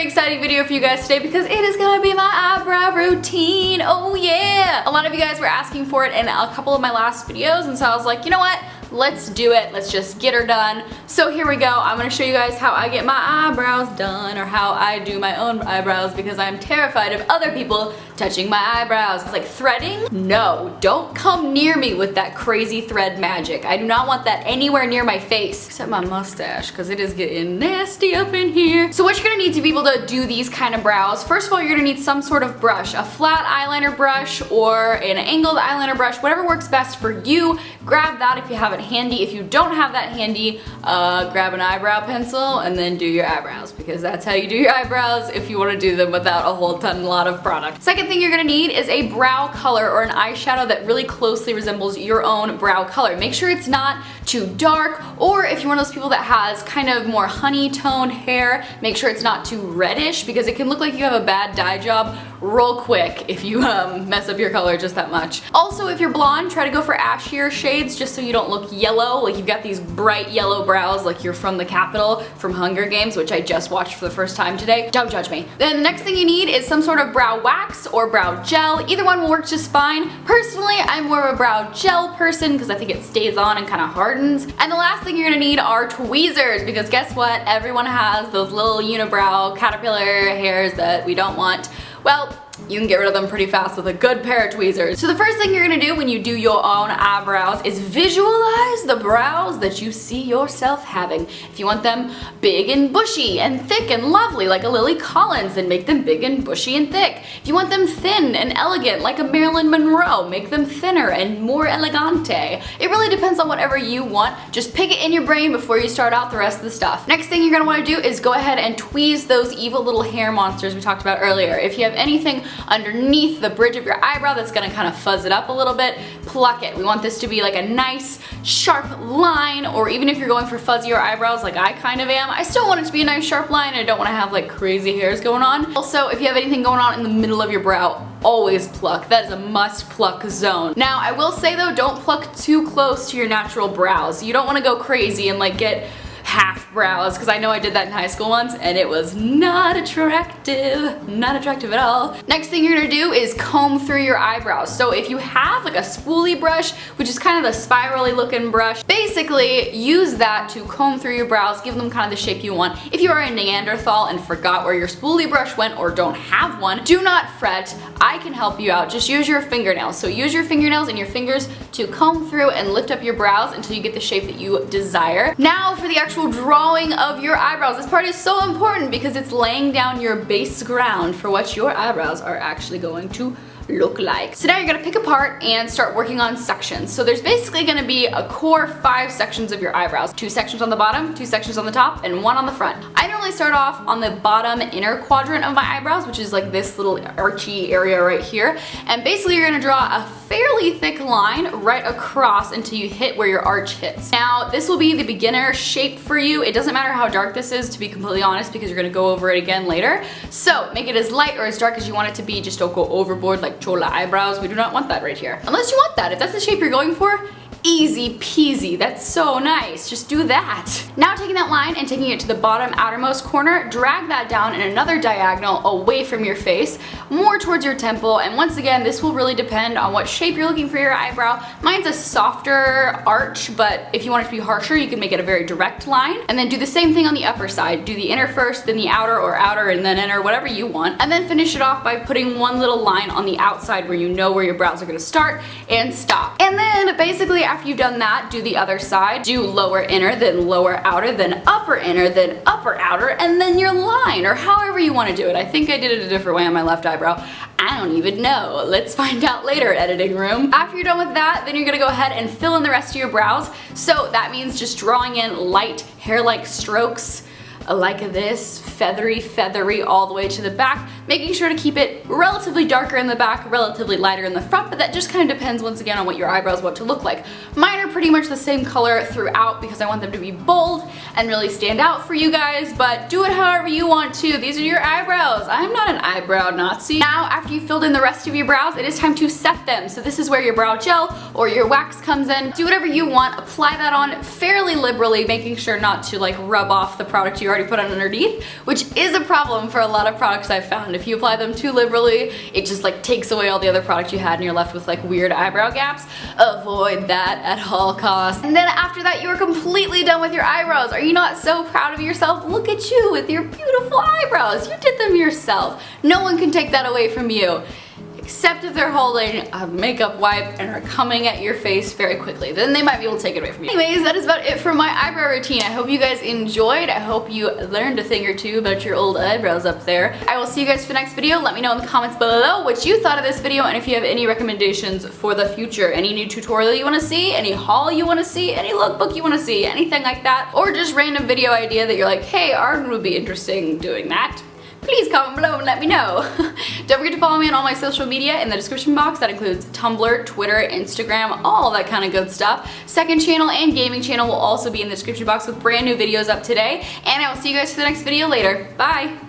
exciting video for you guys today because it is gonna be my eyebrow routine. Oh yeah! A lot of you guys were asking for it in a couple of my last videos, and so I was like, you know what? Let's do it. Let's just get her done. So here we go. I'm gonna show you guys how I get my eyebrows done, or how I do my own eyebrows, because I'm terrified of other people touching my eyebrows. It's like threading. No, don't come near me with that crazy thread magic. I do not want that anywhere near my face, except my mustache, because it is getting nasty up in here. So what you're gonna need to be able to do these kind of brows, first of all, you're gonna need some sort of brush, a flat eyeliner brush or an angled eyeliner brush, whatever works best for you. Grab that if you have it handy. If you don't have that handy, grab an eyebrow pencil and then do your eyebrows, because that's how you do your eyebrows if you want to do them without a whole lot of product. Second thing you're gonna need is a brow color or an eyeshadow that really closely resembles your own brow color. Make sure it's not too dark, or if you're one of those people that has kind of more honey toned hair, make sure it's not too reddish, because it can look like you have a bad dye job real quick if you mess up your color just that much. Also, if you're blonde, try to go for ashier shades just so you don't look yellow, like you've got these bright yellow brows like you're from the Capitol from Hunger Games, which I just watched for the first time today. Don't judge me. Then the next thing you need is some sort of brow wax or brow gel. Either one will work just fine. Personally, I'm more of a brow gel person because I think it stays on and kind of hardens. And the last thing you're gonna need are tweezers, because guess what? Everyone has those little unibrow caterpillar hairs that we don't want. Well, you can get rid of them pretty fast with a good pair of tweezers. So the first thing you're gonna do when you do your own eyebrows is visualize the brows that you see yourself having. If you want them big and bushy and thick and lovely like a Lily Collins, then make them big and bushy and thick. If you want them thin and elegant like a Marilyn Monroe, make them thinner and more elegante. It really depends on whatever you want. Just pick it in your brain before you start out the rest of the stuff. Next thing you're gonna wanna do is go ahead and tweeze those evil little hair monsters we talked about earlier. If you have anything underneath the bridge of your eyebrow that's gonna kind of fuzz it up a little bit, pluck it. We want this to be like a nice sharp line, or even if you're going for fuzzier eyebrows like I kind of am, I still want it to be a nice sharp line. I don't want to have like crazy hairs going on. Also, if you have anything going on in the middle of your brow, always pluck. That is a must pluck zone. Now, I will say though, don't pluck too close to your natural brows. You don't want to go crazy and like get half brows, because I know I did that in high school once and it was not attractive at all. Next thing you're gonna do is comb through your eyebrows. So if you have like a spoolie brush, which is kind of the spirally looking brush, basically use that to comb through your brows, give them kind of the shape you want. If you are a Neanderthal and forgot where your spoolie brush went or don't have one, do not fret. I can help you out. Just use your fingernails. So use your fingernails and your fingers to comb through and lift up your brows until you get the shape that you desire. Now for the actual drawing of your eyebrows. This part is so important because it's laying down your base ground for what your eyebrows are actually going to look like. So now you're gonna pick apart and start working on sections. So there's basically gonna be a core 5 sections of your eyebrows. 2 sections on the bottom, 2 sections on the top, and 1 on the front. I normally start off on the bottom inner quadrant of my eyebrows, which is like this little archy area right here. And basically you're gonna draw a fairly thick line right across until you hit where your arch hits. Now this will be the beginner shape for you. It doesn't matter how dark this is, to be completely honest, because you're gonna go over it again later. So make it as light or as dark as you want it to be. Just don't go overboard like chola eyebrows. We do not want that right here. Unless you want that. If that's the shape you're going for, easy peasy. That's so nice. Just do that. Now taking that line and taking it to the bottom outermost corner, drag that down in another diagonal away from your face, more towards your temple. And once again, this will really depend on what shape you're looking for your eyebrow. Mine's a softer arch, but if you want it to be harsher, you can make it a very direct line. And then do the same thing on the upper side. Do the inner first, then the outer, or outer and then inner, whatever you want. And then finish it off by putting one little line on the outside where you know where your brows are gonna start and stop. And then basically after you've done that, do the other side. Do lower inner, then lower outer, then upper inner, then upper outer, and then your line, or however you want to do it. I think I did it a different way on my left eyebrow. I don't even know. Let's find out later, editing room. After you're done with that, then you're gonna go ahead and fill in the rest of your brows. So that means just drawing in light hair-like strokes like this, feathery all the way to the back, making sure to keep it relatively darker in the back, relatively lighter in the front, but that just kind of depends once again on what your eyebrows want to look like. Mine are pretty much the same color throughout because I want them to be bold and really stand out for you guys, but do it however you want to. These are your eyebrows. I'm not an eyebrow Nazi. Now, after you've filled in the rest of your brows, it is time to set them. So this is where your brow gel or your wax comes in. Do whatever you want, apply that on fairly liberally, making sure not to like rub off the product you already already put on underneath, which is a problem for a lot of products I've found. If you apply them too liberally, it just like takes away all the other products you had and you're left with like weird eyebrow gaps. Avoid that at all costs. And then after that, you are completely done with your eyebrows. Are you not so proud of yourself? Look at you with your beautiful eyebrows. You did them yourself. No one can take that away from you, except if they're holding a makeup wipe and are coming at your face very quickly. Then they might be able to take it away from you. Anyways, that is about it for my eyebrow routine. I hope you guys enjoyed. I hope you learned a thing or two about your old eyebrows up there. I will see you guys for the next video. Let me know in the comments below what you thought of this video and if you have any recommendations for the future. Any new tutorial you want to see, any haul you want to see, any lookbook you want to see, anything like that. Or just random video idea that you're like, hey, Arden would be interesting doing that. Please comment below and let me know. Don't forget to follow me on all my social media in the description box. That includes Tumblr, Twitter, Instagram, all that kind of good stuff. Second channel and gaming channel will also be in the description box with brand new videos up today. And I will see you guys for the next video later. Bye!